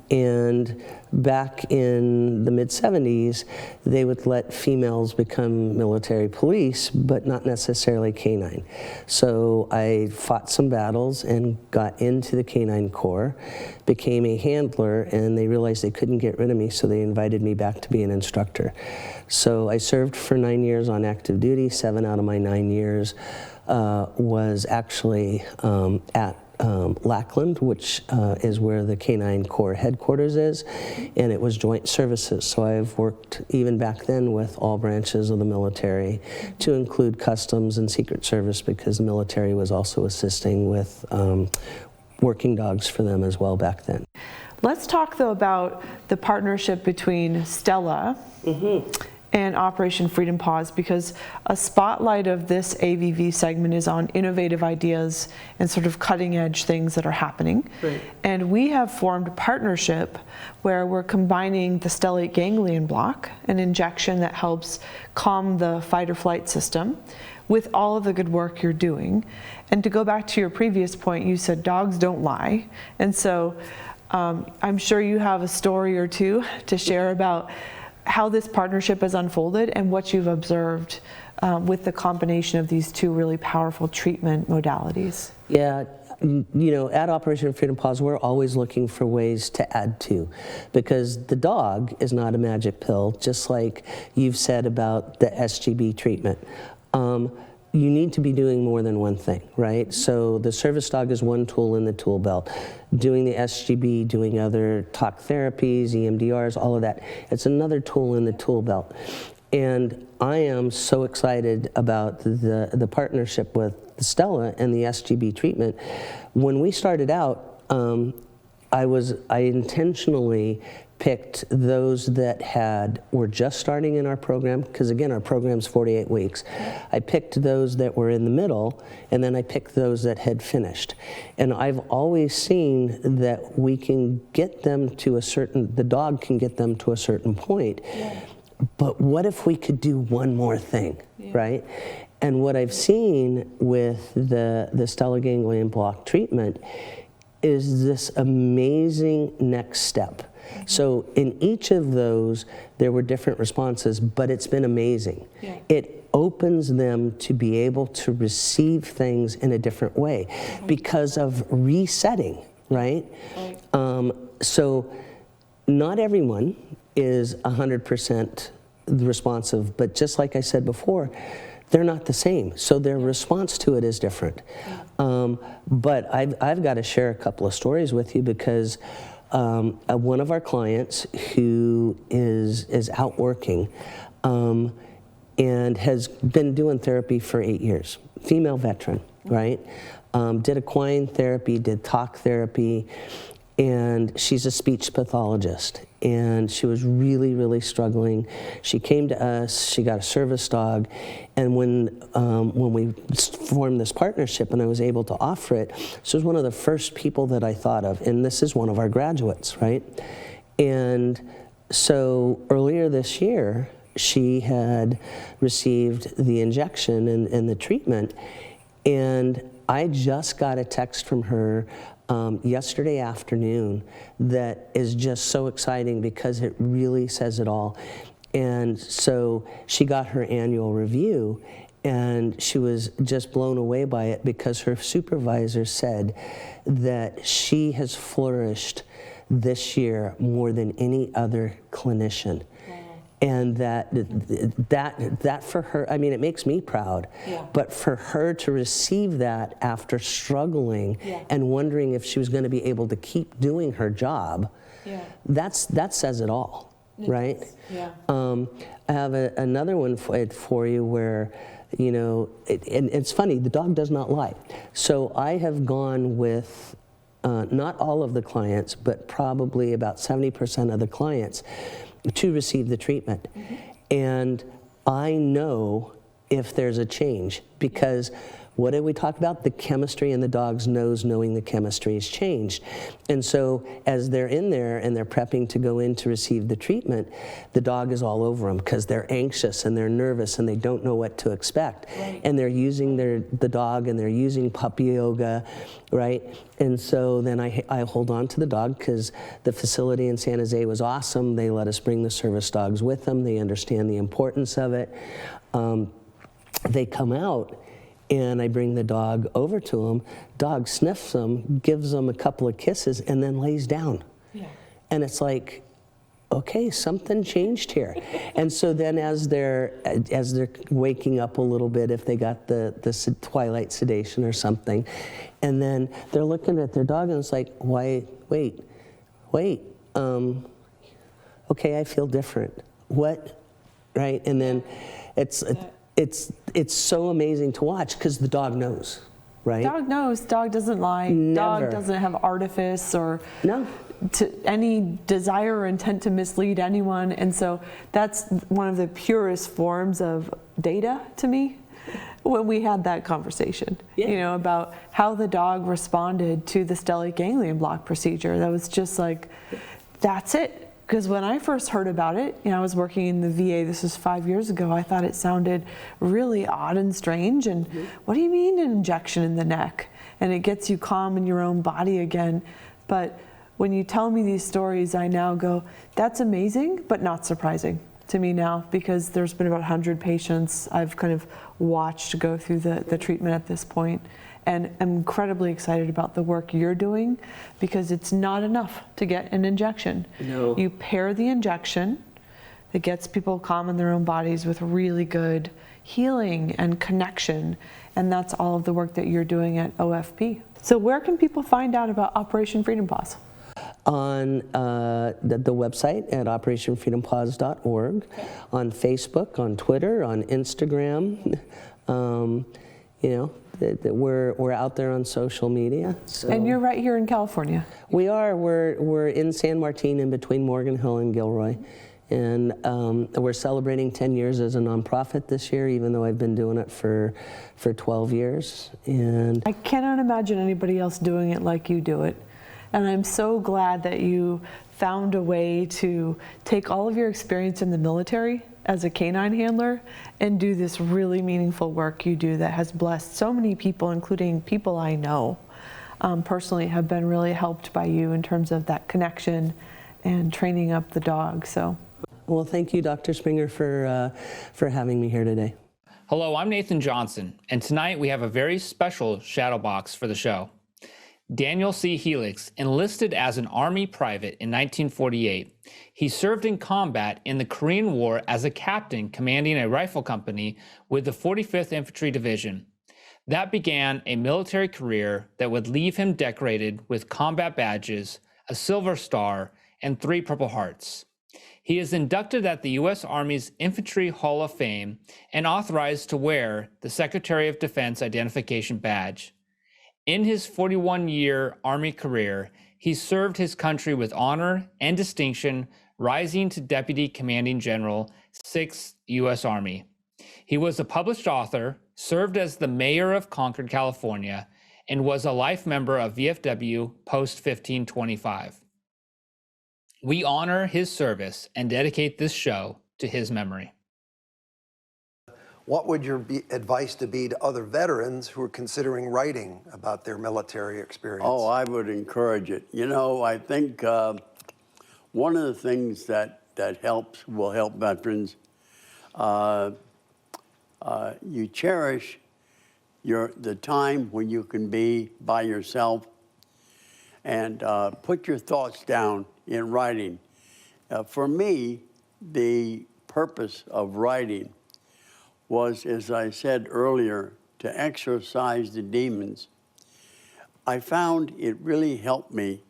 And back in the mid-70s, they would let females become military police, but not necessarily canine. So I fought some battles and got into the Canine Corps, became a handler, and they realized they couldn't get rid of me, so they invited me back to be an instructor. So I served for 9 years on active duty. 7 out of my 9 years was actually at Lackland, which is where the Canine Corps headquarters is, and it was joint services. So I've worked even back then with all branches of the military, to include Customs and Secret Service, because the military was also assisting with working dogs for them as well back then. Let's talk though about the partnership between Stella and Operation Freedom Paws, because a spotlight of this AVV segment is on innovative ideas and sort of cutting edge things that are happening. Right. And we have formed a partnership where we're combining the stellate ganglion block, an injection that helps calm the fight or flight system, with all of the good work you're doing. And to go back to your previous point, you said dogs don't lie. And so I'm sure you have a story or two to share about how this partnership has unfolded and what you've observed with the combination of these two really powerful treatment modalities. Yeah, you know, at Operation Freedom Paws, we're always looking for ways to add to, because the dog is not a magic pill, just like you've said about the SGB treatment. You need to be doing more than one thing, right? So the service dog is one tool in the tool belt. Doing the SGB, doing other talk therapies, EMDRs, all of that, it's another tool in the tool belt. And I am so excited about the partnership with Stella and the SGB treatment. When we started out, I intentionally picked those that were just starting in our program, because again, our program's 48 weeks. I picked those that were in the middle, and then I picked those that had finished. And I've always seen that we can get them to the dog can get them to a certain point. Yeah. But what if we could do one more thing, right? And what I've seen with the stellate ganglion block treatment is this amazing next step. So in each of those, there were different responses, but it's been amazing. Yeah. It opens them to be able to receive things in a different way because of resetting, right? So not everyone is 100% responsive, but just like I said before, they're not the same. So their response to it is different. But I've got to share a couple of stories with you, because one of our clients who is out working and has been doing therapy for 8 years, female veteran, right? Did equine therapy, did talk therapy, and she's a speech pathologist. And she was really, really struggling. She came to us, she got a service dog, and when we formed this partnership and I was able to offer it, she was one of the first people that I thought of, and this is one of our graduates, right? And so earlier this year, she had received the injection and the treatment, and I just got a text from her yesterday afternoon that is just so exciting, because it really says it all. And so she got her annual review, and she was just blown away by it, because her supervisor said that she has flourished this year more than any other clinician. And that for her, I mean, it makes me proud, but for her to receive that after struggling and wondering if she was going to be able to keep doing her job, that says it all, right? I have another one for you where, you know, and it's funny, the dog does not lie. So I have gone with not all of the clients, but probably about 70% of the clients to receive the treatment. And I know if there's a change, because what did we talk about? The chemistry in the dog's nose, knowing the chemistry has changed. And so as they're in there and they're prepping to go in to receive the treatment, the dog is all over them, because they're anxious and they're nervous and they don't know what to expect. And they're using the dog, and they're using puppy yoga, right? And so then I hold on to the dog, because the facility in San Jose was awesome. They let us bring the service dogs with them. They understand the importance of it. They come out, and I bring the dog over to them. Dog sniffs them, gives them a couple of kisses, and then lays down. And it's like, okay, something changed here. And so then as they're waking up a little bit, if they got the twilight sedation or something, and then they're looking at their dog and it's like, wait, okay, I feel different. What, right? And then it's so amazing to watch because the dog knows, right? Dog knows. Dog doesn't lie. Never. Dog doesn't have artifice or any desire or intent to mislead anyone. And so that's one of the purest forms of data to me when we had that conversation, you know, about how the dog responded to the stellate ganglion block procedure. That was just like, that's it. Because when I first heard about it, you know, I was working in the VA, this was 5 years ago, I thought it sounded really odd and strange. And what do you mean an injection in the neck? And it gets you calm in your own body again. But when you tell me these stories, I now go, that's amazing, but not surprising to me now, because there's been about 100 patients I've kind of watched go through the treatment at this point. And I'm incredibly excited about the work you're doing, because it's not enough to get an injection. No. You pair the injection that gets people calm in their own bodies with really good healing and connection. And that's all of the work that you're doing at OFP. So where can people find out about Operation Freedom Paws? On the website at operationfreedompaws.org, on Facebook, on Twitter, on Instagram. You know, we're out there on social media. So. And you're right here in California. We are. We're in San Martin, in between Morgan Hill and Gilroy. And we're celebrating 10 years as a nonprofit this year, even though I've been doing it for 12 years. And I cannot imagine anybody else doing it like you do it. And I'm so glad that you found a way to take all of your experience in the military as a canine handler and do this really meaningful work you do that has blessed so many people, including people I know personally have been really helped by you in terms of that connection and training up the dog. So, well, thank you, Dr. Springer, for having me here today. Hello, I'm Nathan Johnson, and tonight we have a very special shadow box for the show. Daniel C. Helix enlisted as an Army private in 1948. He served in combat in the Korean War as a captain commanding a rifle company with the 45th Infantry Division. That began a military career that would leave him decorated with combat badges, a Silver Star, and 3 Purple Hearts. He is inducted at the U.S. Army's Infantry Hall of Fame and authorized to wear the Secretary of Defense Identification Badge. In his 41-year Army career, he served his country with honor and distinction, rising to Deputy Commanding General, 6th U.S. Army. He was a published author, served as the mayor of Concord, California, and was a life member of VFW Post 1525. We honor his service and dedicate this show to his memory. What would your advice to be to other veterans who are considering writing about their military experience? Oh, I would encourage it. You know, I think one of the things that will help veterans, you cherish the time when you can be by yourself and put your thoughts down in writing. For me, the purpose of writing was, as I said earlier, to exorcise the demons. I found it really helped me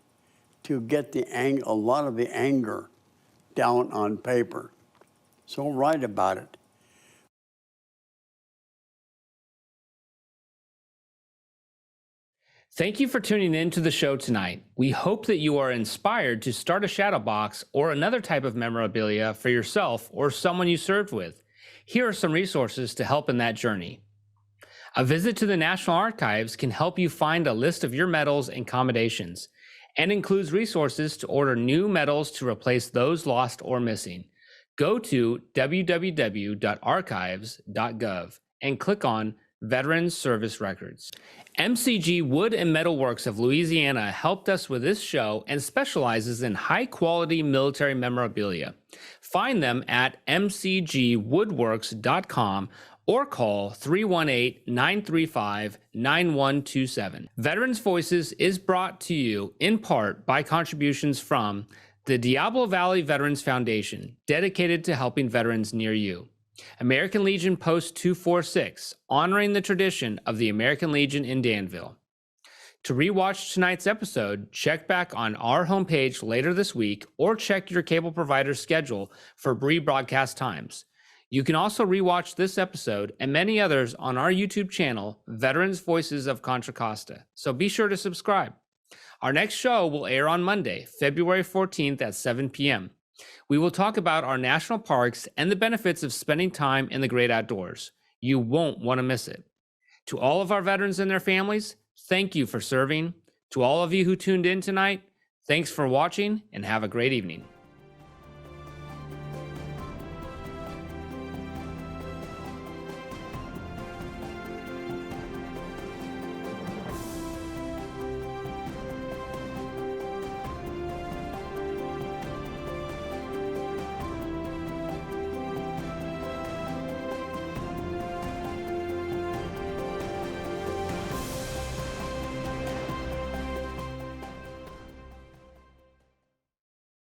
to get a lot of the anger down on paper. So write about it. Thank you for tuning in to the show tonight. We hope that you are inspired to start a shadow box or another type of memorabilia for yourself or someone you served with. Here are some resources to help in that journey. A visit to the National Archives can help you find a list of your medals and commendations, and includes resources to order new medals to replace those lost or missing. Go to www.archives.gov and click on Veterans Service Records. MCG Wood and Metal Works of Louisiana helped us with this show and specializes in high-quality military memorabilia. Find them at mcgwoodworks.com or call 318-935-9127. Veterans Voices is brought to you in part by contributions from The Diablo Valley Veterans Foundation, dedicated to helping veterans near you. American Legion Post 246, honoring the tradition of the American Legion in Danville. To rewatch tonight's episode, check back on our homepage later this week or check your cable provider's schedule for rebroadcast times. You can also rewatch this episode and many others on our YouTube channel, Veterans Voices of Contra Costa, so be sure to subscribe. Our next show will air on Monday, February 14th at 7 p.m. We will talk about our national parks and the benefits of spending time in the great outdoors. You won't want to miss it. To all of our veterans and their families, thank you for serving. To all of you who tuned in tonight, thanks for watching and have a great evening.